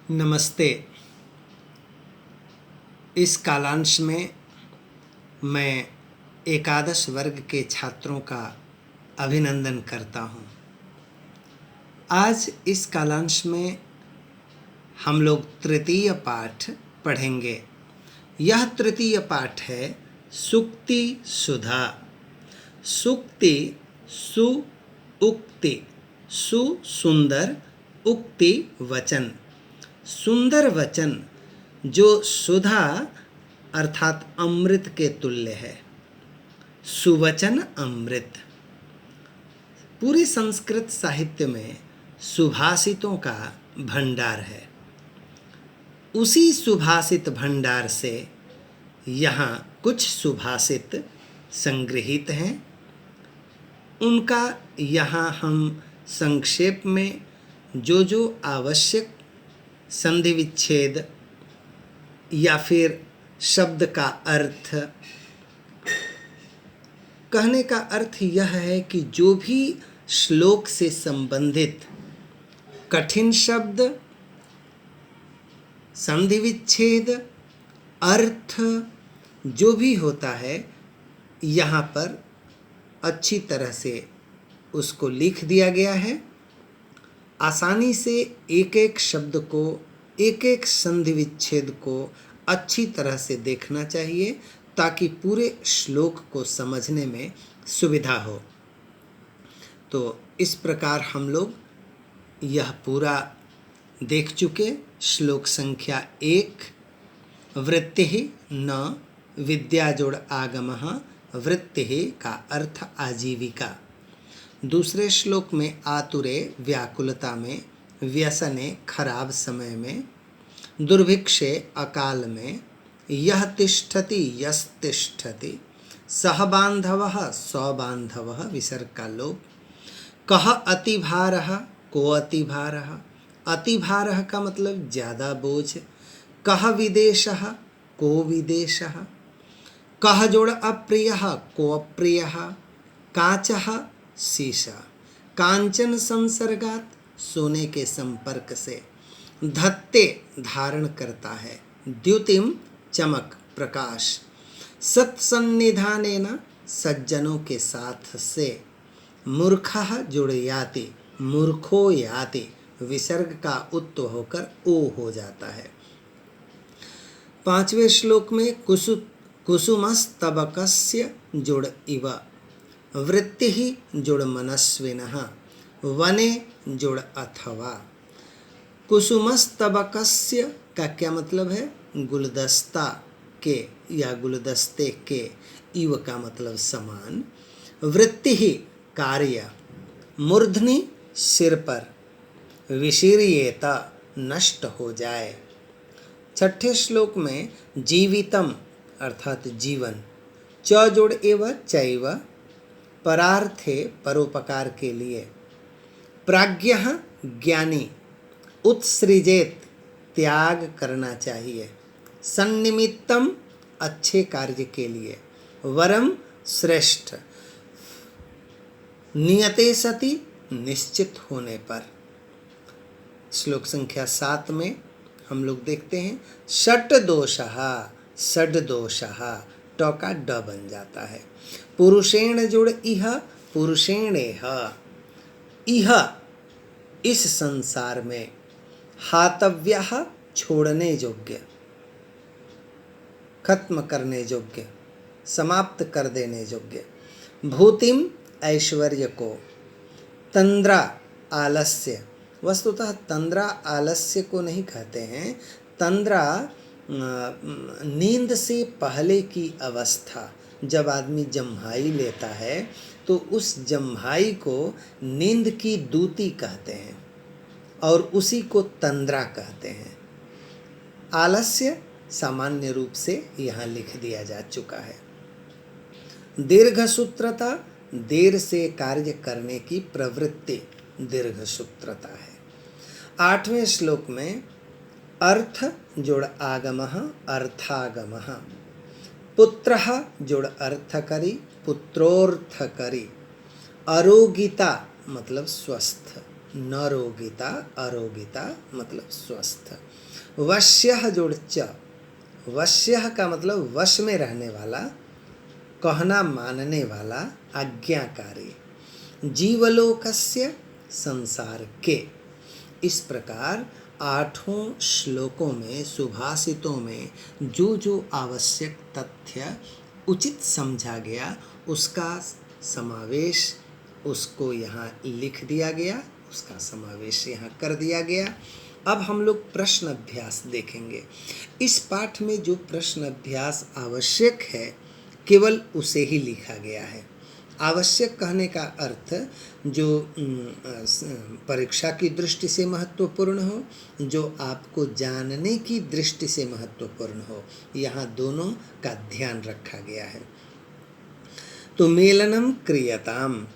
नमस्ते। इस कालांश में मैं एकादश वर्ग के छात्रों का अभिनंदन करता हूँ। आज इस कालांश में हम लोग तृतीय पाठ पढ़ेंगे। यह तृतीय पाठ है सूक्ति सुधा। सूक्ति सु उक्ति, सु सुंदर, उक्ति वचन। सुंदर वचन जो सुधा अर्थात अमृत के तुल्य है। सुवचन अमृत। पूरे संस्कृत साहित्य में सुभाषितों का भंडार है। उसी सुभाषित भंडार से यहाँ कुछ सुभाषित संग्रहित हैं। उनका यहाँ हम संक्षेप में जो आवश्यक संधि विच्छेद या फिर शब्द का अर्थ, कहने का अर्थ यह है कि जो भी श्लोक से संबंधित कठिन शब्द, संधि विच्छेद, अर्थ जो भी होता है, यहाँ पर अच्छी तरह से उसको लिख दिया गया है। आसानी से एक एक शब्द को, एक एक संधि विच्छेद को अच्छी तरह से देखना चाहिए ताकि पूरे श्लोक को समझने में सुविधा हो। तो इस प्रकार हम लोग यह पूरा देख चुके। श्लोक संख्या 1, वृत्तिः न विद्या जोड़ आगमः, वृत्तिः का अर्थ आजीविका। दूसरे श्लोक में आतुरे व्याकुलता में, व्यसने खराब समय में, दुर्भिक्षे अकाल में, यह तिष्ठति यस्तिष्ठति, सह बांधवः सौबांधवः विसर्ग का लोप। कह अतिभारः को अतिभारः, अतिभारः का मतलब ज़्यादा बोझ। कह विदेशः को विदेशः, कह जोड़ अप्रियः को अप्रियः, काचः शीशा, कांचन संसर्गात सोने के संपर्क से, धत्ते धारण करता है, द्युतिम चमक प्रकाश, सत्सन्निधानेन सज्जनों के साथ से, मूर्खः जुड़ याति, मूर्खो याति, विसर्ग का उत्व होकर ओ हो जाता है। 5वें श्लोक में कुसुमस्तबकस्य जुड़ इव, वृत्तिः जुड़ मनस्विनः, वने जुड़ अथवा। कुसुमस्तबकस्य का क्या मतलब है? गुलदस्ता के या गुलदस्ते के, इव का मतलब समान। वृत्तिः कार्य, मूर्धनि सिर पर, विशीर्येत नष्ट हो जाए। 6ठे श्लोक में जीवितम अर्थात जीवन, च जोड़ एव चैव, परार्थे परोपकार के लिए, प्राज्ञः ज्ञानी, उत्सृजेत त्याग करना चाहिए, सन्निमित्तम अच्छे कार्य के लिए, वरम श्रेष्ठ, नियते सति निश्चित होने पर। श्लोक संख्या 7 में हम लोग देखते हैं षट दोषः, षड दोषः, ट का ड बन जाता है। पुरुषेण जुड़ इह, पुरुषेणेह, इह इस संसार में, हातव्यः छोड़ने योग्य, खत्म करने योग्य, समाप्त कर देने योग्य, भूतिम ऐश्वर्य को, तंद्रा आलस्य, वस्तुतः तंद्रा आलस्य को नहीं कहते हैं। तंद्रा नींद से पहले की अवस्था, जब आदमी जम्हाई लेता है तो उस जम्हाई को नींद की दूती कहते हैं और उसी को तंद्रा कहते हैं। आलस्य सामान्य रूप से यहाँ लिख दिया जा चुका है। दीर्घसूत्रता, देर से कार्य करने की प्रवृत्ति दीर्घसूत्रता है। 8वें श्लोक में अर्थ जोड़ आगमः, अर्थागमः, पुत्रः जोड़ अर्थकरी, पुत्रोर्थकरी, अरोगिता मतलब स्वस्थ, न रोगिता, अरोगिता मतलब स्वस्थ। वश्यः जोड़ च, वश्यः का मतलब वश में रहने वाला, कहना मानने वाला, आज्ञाकारी। जीवलोकस्य संसार के। इस प्रकार आठों श्लोकों में, सुभाषितों में जो जो आवश्यक तथ्य उचित समझा गया उसका समावेश, उसको यहाँ लिख दिया गया, उसका समावेश यहाँ कर दिया गया। अब हम लोग प्रश्न अभ्यास देखेंगे। इस पाठ में जो प्रश्न अभ्यास आवश्यक है केवल उसे ही लिखा गया है। आवश्यक कहने का अर्थ जो परीक्षा की दृष्टि से महत्वपूर्ण हो, जो आपको जानने की दृष्टि से महत्वपूर्ण हो, यहाँ दोनों का ध्यान रखा गया है। तो मेलनम क्रियताम,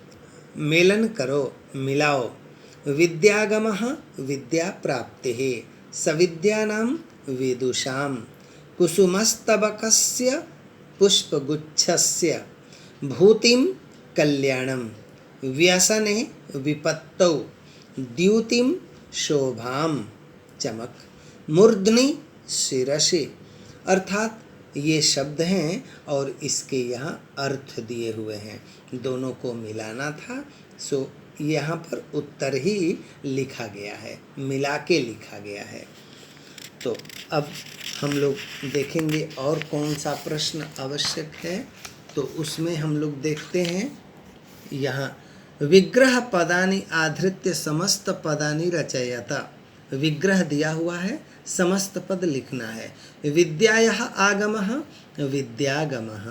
मेलन करो, मिलाओ। विद्यागमः विद्या प्राप्तिः, सविद्यानां विदुषां। कुसुमस्तबकस्य पुष्पगुच्छस्य, भूतिं कल्याणं। व्यसने विपत्तौ, द्युतिं शोभां। चमक। मूर्धनि शिरसि। अर्थात ये शब्द हैं और इसके यहाँ अर्थ दिए हुए हैं, दोनों को मिलाना था, सो यहाँ पर उत्तर ही लिखा गया है, मिला के लिखा गया है। तो अब हम लोग देखेंगे और कौन सा प्रश्न आवश्यक है। तो उसमें हम लोग देखते हैं यहाँ विग्रह पदानि आधृत्य समस्त पदानि रचयता। विग्रह दिया हुआ है, समस्त पद लिखना है। विद्यायाः आगमः विद्यागमः,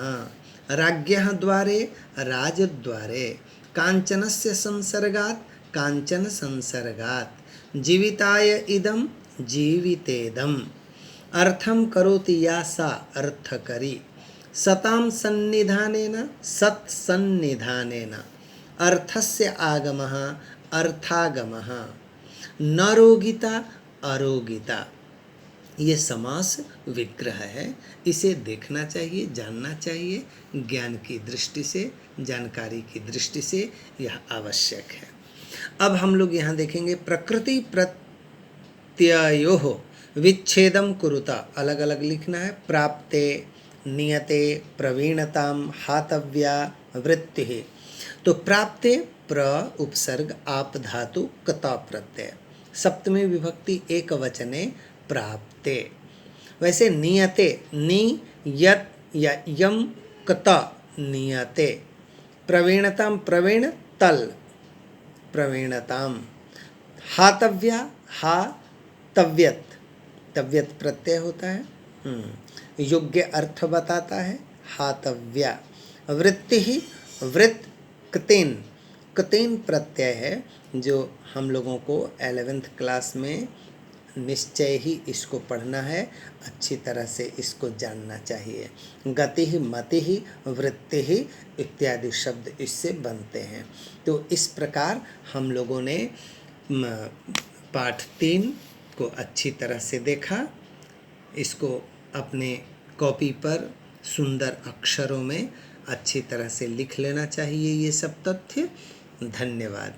राज्ञः द्वारे राजद्वारे, कांचनस्य संसर्गात् कांचन संसर्गात्, जीविताय इदं जीवितेदम्। अर्थं करोति या सा अर्थकरी, सतां सन्निधानेन सत्सन्निधानेन। अर्थस्य आगमः अर्थागमः। न रोगिता अरोगिता। ये समास विग्रह है, इसे देखना चाहिए, जानना चाहिए। ज्ञान की दृष्टि से, जानकारी की दृष्टि से यह आवश्यक है। अब हम लोग यहाँ देखेंगे प्रकृति प्रत्ययोः विच्छेदम कुरुता, अलग अलग लिखना है। प्राप्ते, नियते, प्रवीणताम, हातव्या, वृत्तिः। तो प्राप्ते प्र उपसर्ग आप धातु कता प्रत्यय, सप्तमी विभक्ति एक वचने प्राप्ते। वैसे नियते, नि यत या यम कता नियते। प्रवीणताम, प्रवीण तल, प्रवीणताम। हातव्या, हा तव्यत, तव्यत प्रत्यय होता है, योग्य अर्थ बताता है, हातव्या। वृत्ति ही, वृत्त कतेन, कतेन प्रत्यय है, जो हम लोगों को 11th क्लास में निश्चय ही इसको पढ़ना है, अच्छी तरह से इसको जानना चाहिए। गति ही, मति ही, वृत्ति ही इत्यादि शब्द इससे बनते हैं। तो इस प्रकार हम लोगों ने पाठ 3 को अच्छी तरह से देखा। इसको अपने कॉपी पर सुंदर अक्षरों में अच्छी तरह से लिख लेना चाहिए ये सब तथ्य। धन्यवाद।